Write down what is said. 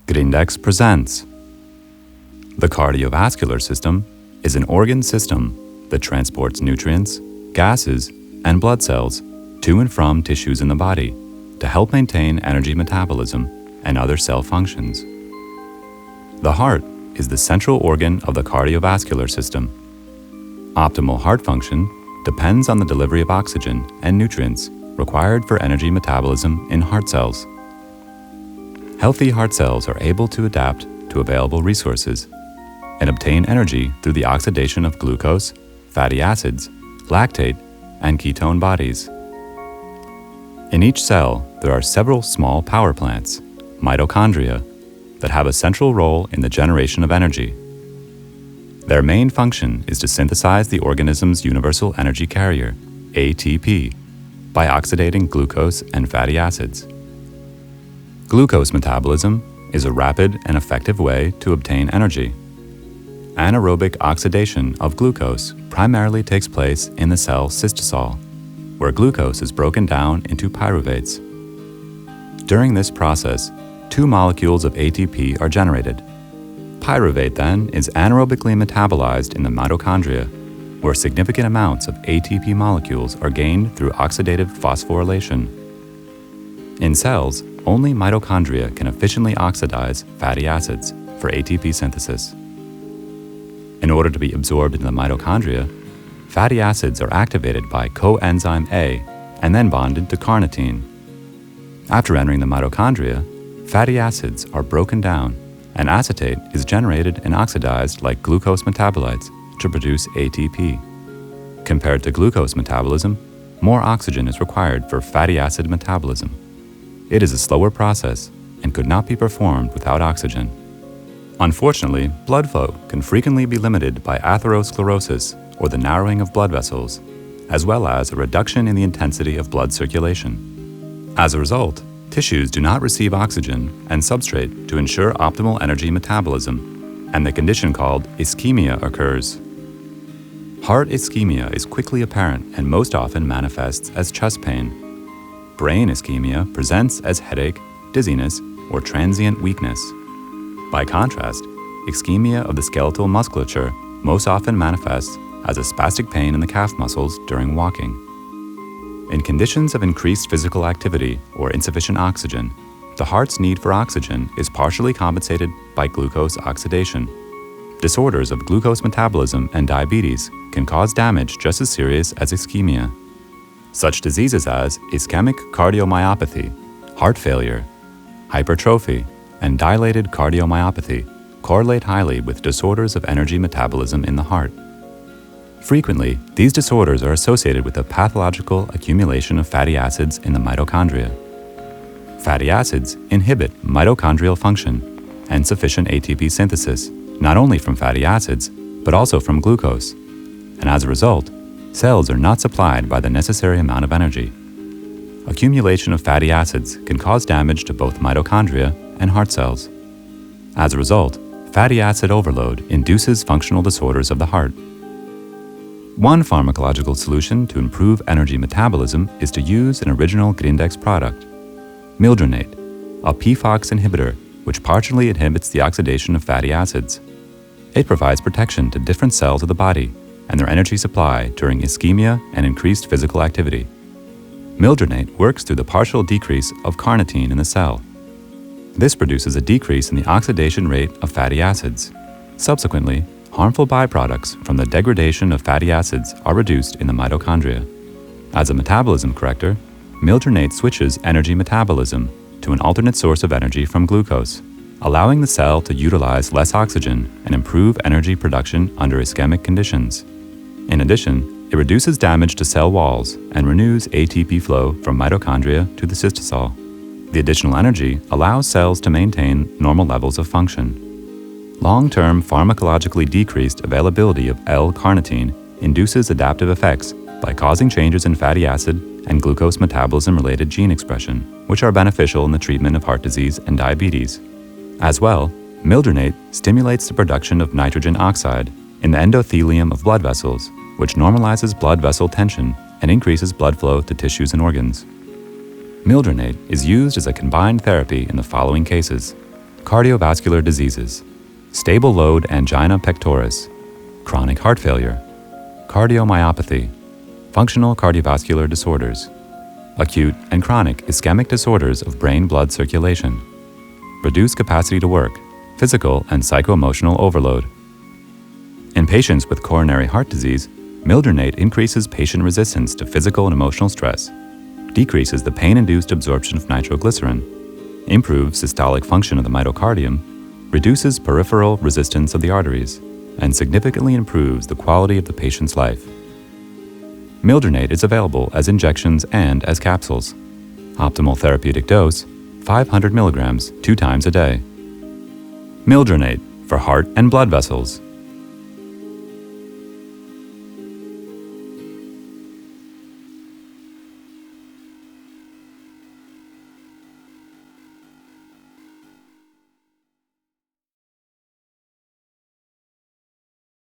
Grindex presents. The cardiovascular system is an organ system that transports nutrients, gases, and blood cells to and from tissues in the body to help maintain energy metabolism and other cell functions. The heart is the central organ of the cardiovascular system. Optimal heart function depends on the delivery of oxygen and nutrients required for energy metabolism in heart cells. Healthy heart cells are able to adapt to available resources and obtain energy through the oxidation of glucose, fatty acids, lactate, and ketone bodies. In each cell, there are several small power plants, mitochondria, that have a central role in the generation of energy. Their main function is to synthesize the organism's universal energy carrier, ATP, by oxidating glucose and fatty acids. Glucose metabolism is a rapid and effective way to obtain energy. Anaerobic oxidation of glucose primarily takes place in the cell cystosol, where glucose is broken down into pyruvates. During this process, two molecules of ATP are generated. Pyruvate then is anaerobically metabolized in the mitochondria, where significant amounts of ATP molecules are gained through oxidative phosphorylation. In cells, only mitochondria can efficiently oxidize fatty acids for ATP synthesis. In order to be absorbed into the mitochondria, fatty acids are activated by coenzyme A and then bonded to carnitine. After entering the mitochondria, fatty acids are broken down and acetate is generated and oxidized like glucose metabolites to produce ATP. Compared to glucose metabolism, more oxygen is required for fatty acid metabolism. It is a slower process and could not be performed without oxygen. Unfortunately, blood flow can frequently be limited by atherosclerosis or the narrowing of blood vessels, as well as a reduction in the intensity of blood circulation. As a result, tissues do not receive oxygen and substrate to ensure optimal energy metabolism, and the condition called ischemia occurs. Heart ischemia is quickly apparent and most often manifests as chest pain. Brain ischemia presents as headache, dizziness, or transient weakness. By contrast, ischemia of the skeletal musculature most often manifests as a spastic pain in the calf muscles during walking. In conditions of increased physical activity or insufficient oxygen, the heart's need for oxygen is partially compensated by glucose oxidation. Disorders of glucose metabolism and diabetes can cause damage just as serious as ischemia. Such diseases as ischemic cardiomyopathy, heart failure, hypertrophy, and dilated cardiomyopathy correlate highly with disorders of energy metabolism in the heart. Frequently, these disorders are associated with a pathological accumulation of fatty acids in the mitochondria. Fatty acids inhibit mitochondrial function and sufficient ATP synthesis, not only from fatty acids, but also from glucose. And as a result, cells are not supplied by the necessary amount of energy. Accumulation of fatty acids can cause damage to both mitochondria and heart cells. As a result, fatty acid overload induces functional disorders of the heart. One pharmacological solution to improve energy metabolism is to use an original Grindex product, Mildronate, a PFOX inhibitor which partially inhibits the oxidation of fatty acids. It provides protection to different cells of the body and their energy supply during ischemia and increased physical activity. Mildronate works through the partial decrease of carnitine in the cell. This produces a decrease in the oxidation rate of fatty acids. Subsequently, harmful byproducts from the degradation of fatty acids are reduced in the mitochondria. As a metabolism corrector, Mildronate switches energy metabolism to an alternate source of energy from glucose, allowing the cell to utilize less oxygen and improve energy production under ischemic conditions. In addition, it reduces damage to cell walls and renews ATP flow from mitochondria to the cystosol. The additional energy allows cells to maintain normal levels of function. Long-term pharmacologically decreased availability of L-carnitine induces adaptive effects by causing changes in fatty acid and glucose metabolism-related gene expression, which are beneficial in the treatment of heart disease and diabetes. As well, Mildronate stimulates the production of nitrogen oxide in the endothelium of blood vessels, which normalizes blood vessel tension and increases blood flow to tissues and organs. Mildronate is used as a combined therapy in the following cases: cardiovascular diseases, stable load angina pectoris, chronic heart failure, cardiomyopathy, functional cardiovascular disorders, acute and chronic ischemic disorders of brain blood circulation, reduced capacity to work, physical and psycho-emotional overload. In patients with coronary heart disease, Mildronate increases patient resistance to physical and emotional stress, decreases the pain-induced absorption of nitroglycerin, improves systolic function of the myocardium, reduces peripheral resistance of the arteries, and significantly improves the quality of the patient's life. Mildronate is available as injections and as capsules. Optimal therapeutic dose, 500 milligrams 2 times a day. Mildronate for heart and blood vessels.